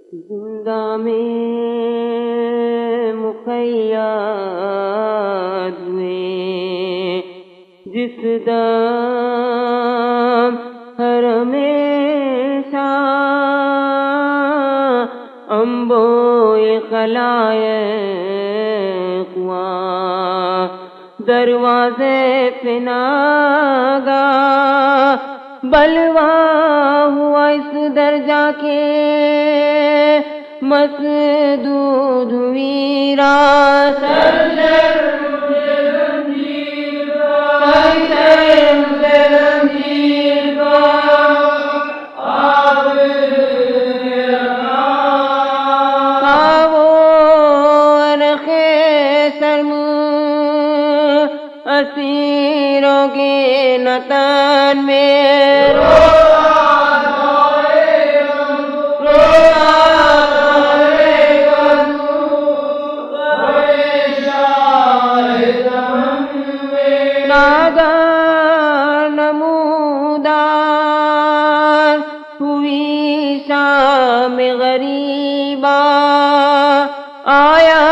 زندہ میں مقید ہوئے جس دم حرم شاہ انبوئے خلائق ہوا دروازے پہ ناگاہ بلوا ہوا اس درجہ کے مسدود ہوئی راست اسیروں کے نتان میں ناگاہ نمودار ہوئی شام غریبا آیا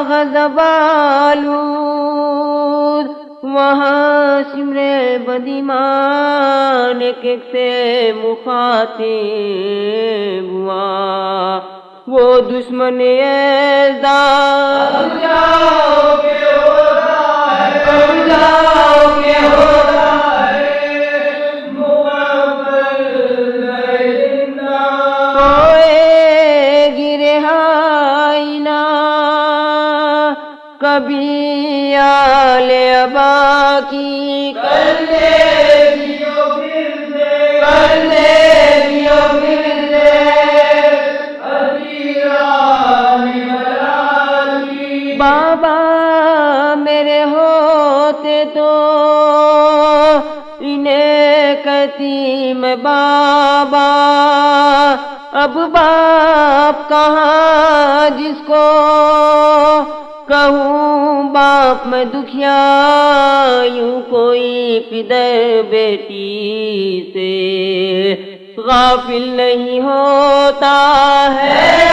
غضب آلود وہاں شمر بدیمان ایک سے مخاطب ہوا وہ دشمن اعزاز کبھی آل ابا کی کرنے دیو پھر دے ادیران بلالی بابا میرے ہوتے تو انہیں کہتی میں بابا اب باپ کہاں جس کو کہوں باپ میں دکھیا یوں کوئی پدر بیٹی سے غافل نہیں ہوتا ہے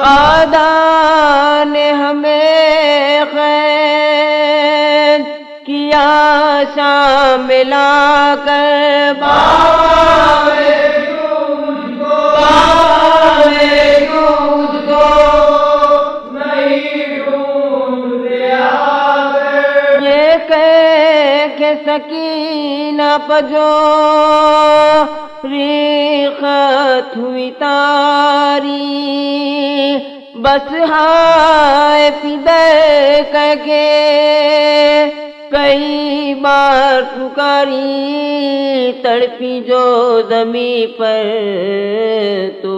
آدھا نے ہمیں خیر کیا شام ملا کر یہ کہہ کے سکینہ پجو ریخت ہوئی تاری بس ہائے پدر کہہ کے کئی بار پکاری تڑپی جو زمیں پر تو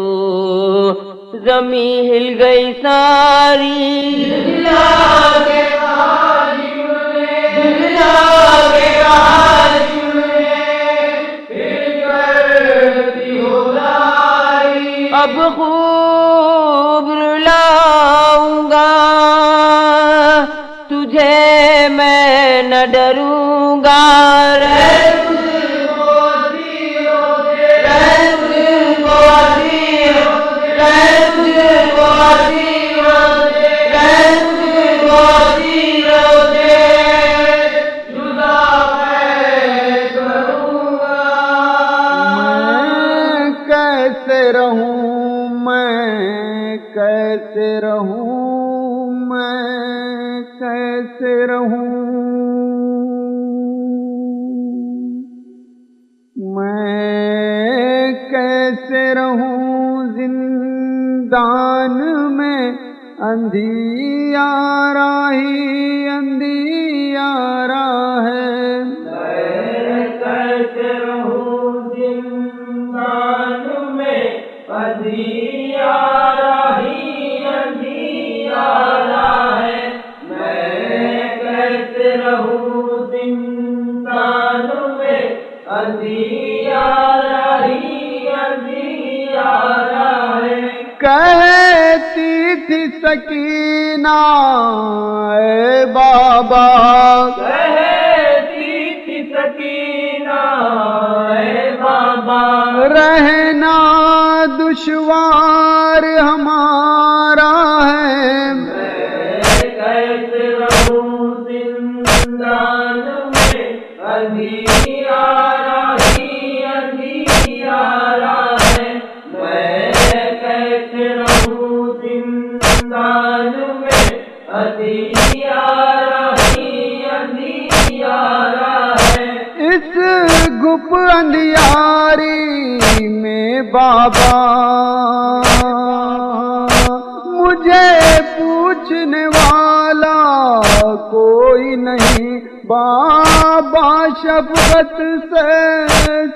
زمیں ہل گئی ساری اب خوب رلاؤں گا تجھے میں نہ ڈروں گا کیسے رہوں میں کیسے رہوں میں کیسے رہوں زندان میں اندھیارا ہی اندھیارا ہے میں کیسے رہوں زندان میں اندھیارا کہتی تھی سکینہ اے بابا کہتی تھی سکینہ اے بابا رہنا دشوار ہمارا ہے میں کیسے رہوں زندان میں اندھیارا ہی اندھیارا ہے میں کیسے رہوں زندان میں اندھیارا ہی اندھیارا ہے اس گپ اندھیاری میں بابا مجھے پوچھنے والا کوئی نہیں بابا شفقت سے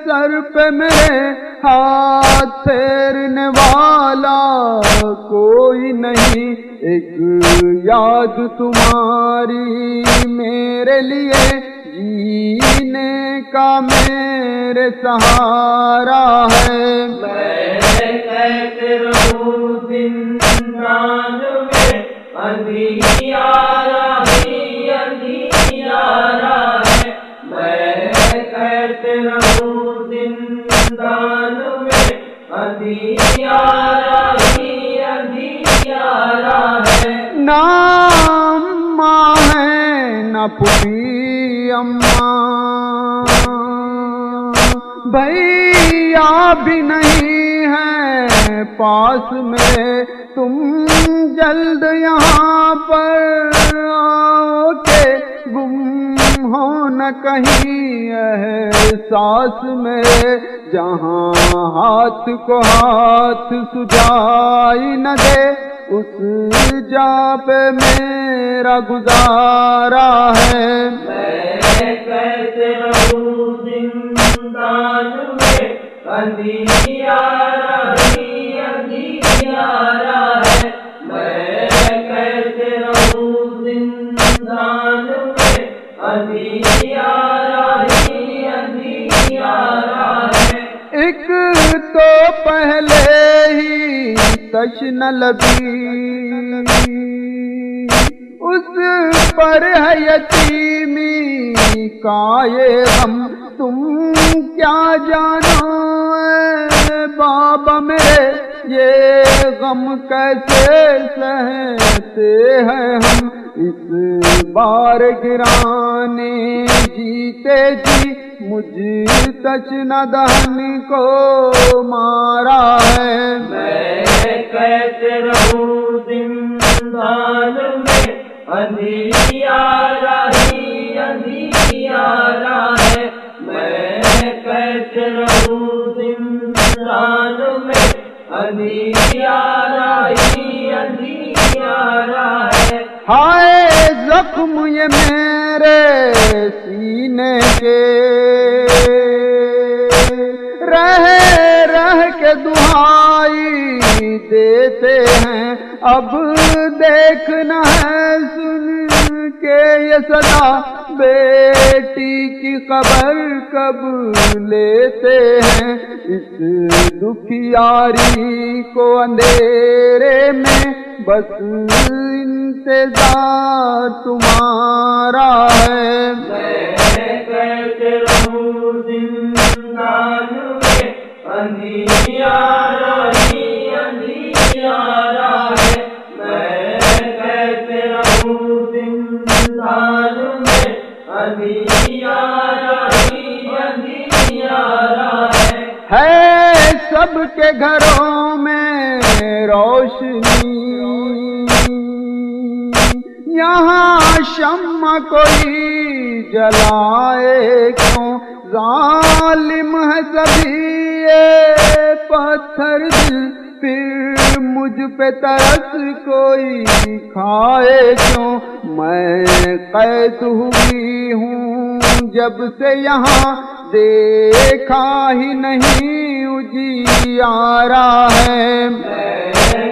سر پہ میرے ہاتھ پھیرنے والا کوئی نہیں ایک یاد تمہاری میرے لیے جینے کا میرے سہارا ہے میں کیسے رہوں زندان میں اندھیارا ہی اندھیارا ہے میں کیسے رہوں زندان میں اندھیارا ہی اندھیارا ہے نہ اماں ہے نہ پھوپھی اماں بھیا بھی نہیں ہے پاس میں تم جلد یہاں پر آؤ کہ گم ہو نہ کہیں احساس میں جہاں ہاتھ کو ہاتھ سجائی نہ دے اس جا پہ میرا گزارا ہے میں کیسے رہوں زندان میں اندھیارا ہی اندھیارا ہے میں کیسے رہوں زندان میں اندھیارا ہی اندھیارا ہے ایک تو پہلے ہی تشن لبی اس پر ہے یتیمی کا یہ غم تم کیا جانو اے بابا میرے یہ غم کیسے سہتے ہیں ہم اس بار گرانے جیتے جی مجھ تشن دہن کو مارا ہے میں کیسے رہوں زندان میں اندھیارا ہی اندھیارا ہے میں کیسے رہوں زندان میں اندھیارا ہی اندھیارا ہے ہائے زخم یہ میرے سینے کے رہ کے دہائی دیتے ہیں اب دیکھنا ہے سن کے یہ صدا بیٹی کی خبر کب لیتے ہیں اس دکھیاری کو اندھیرے میں بس انتظار تمہارا ہے میں کیسے رہوں زندان میں اندھیارا ہی اندھیارا ہے میں کیسے رہوں زندان میں اندھیارا ہی اندھیارا ہے سب کے گھروں میں روشنی یہاں شمع کوئی جلائے کیوں ظالم ہے سبھی یہ پتھر دل پھر مجھ پہ ترس کوئی کھائے کیوں میں قید ہوئی ہوں جب سے یہاں دیکھا ہی نہیں اجیارا ہے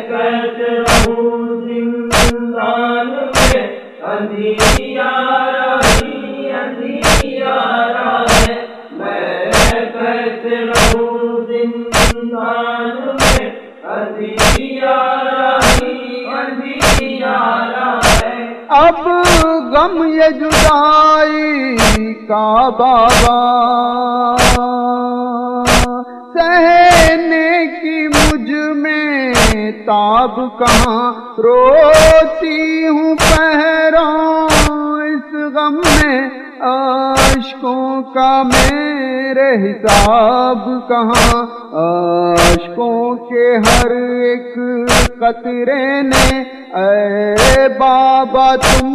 کیسے رہوں زندان میں اندھیارا ہی اندھیارا ہے میں کیسے رہوں زندان میں اندھیارا ہی اندھیارا ہے اب غم یہ جدائی کا بابا سہنے کی مجھ میں تاب کہاں، روتی ہوں پہروں اس غم میں، اشکوں کا میرے حساب کہاں، اشکوں کے ہر ایک قطرے نے اے بابا تم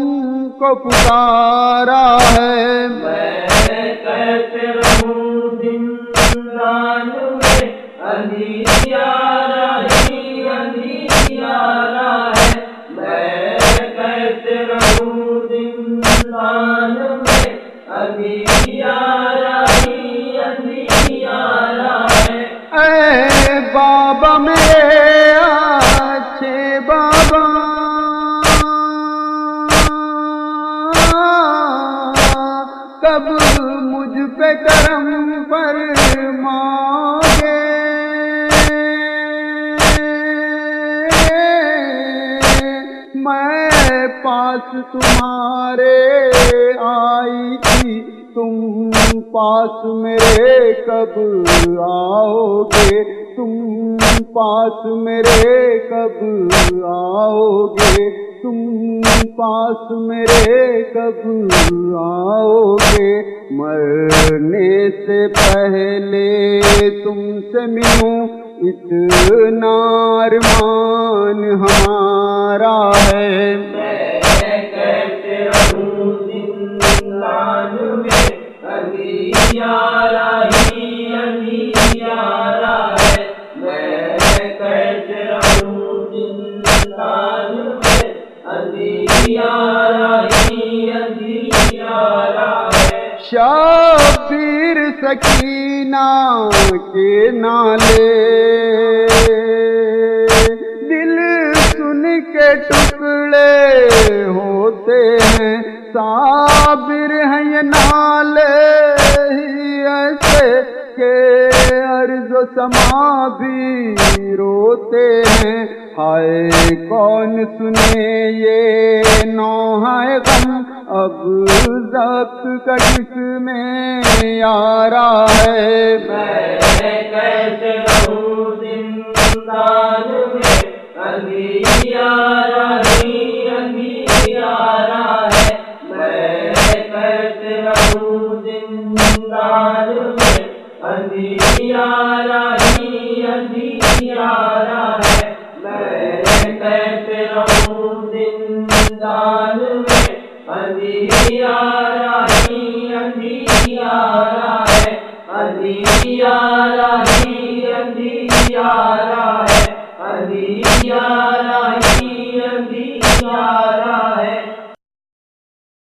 کو پکارا ہے۔ میں کیسے رہوں زندان میں، اندھیارا ہی اندھیارا ہے، میں کیسے رہوں زندان میں، اندھیارا ہی اندھیارا ہے۔ اے بابا میرے اچھے بابا، کب مجھ پہ کرم فرماؤگے، میں پاس تمہارے آئی تھی، تم پاس میرے کب آؤ گے، تم پاس میرے کب آؤ گے، تم پاس میرے کب آؤ گے، مرنے سے پہلے تم سے ملوں اتنا ارمان ہمارا ہے۔ میں کیسے رہوں زندان میں، اندھیارا ہی اندھیارا ہے، میں کیسے رہوں زندان میں، اندھیارا ہی اندھیارا ہے۔ شبیر سکینہ کے نالے دل سن کے ٹکڑے ہوتے ہیں، صابر ہیں یہ نالے ہی ایسے کہ ارض و سما بھی روتے ہیں، ہائے کون سنے یہ نوحہ غم، اب ضبط کا کس میں یارا ہے۔ میں کیسے رہوں زندان میں، اندھیارا ہی اندھیارا ہے، میں کیسے رہوں زندان میں، اندھیارا ہی اندھیارا ہے، میں کیسے رہوں زندان میں، اندھیارا ہی اندھیارا ہے، اندھیارا ہی اندھیارا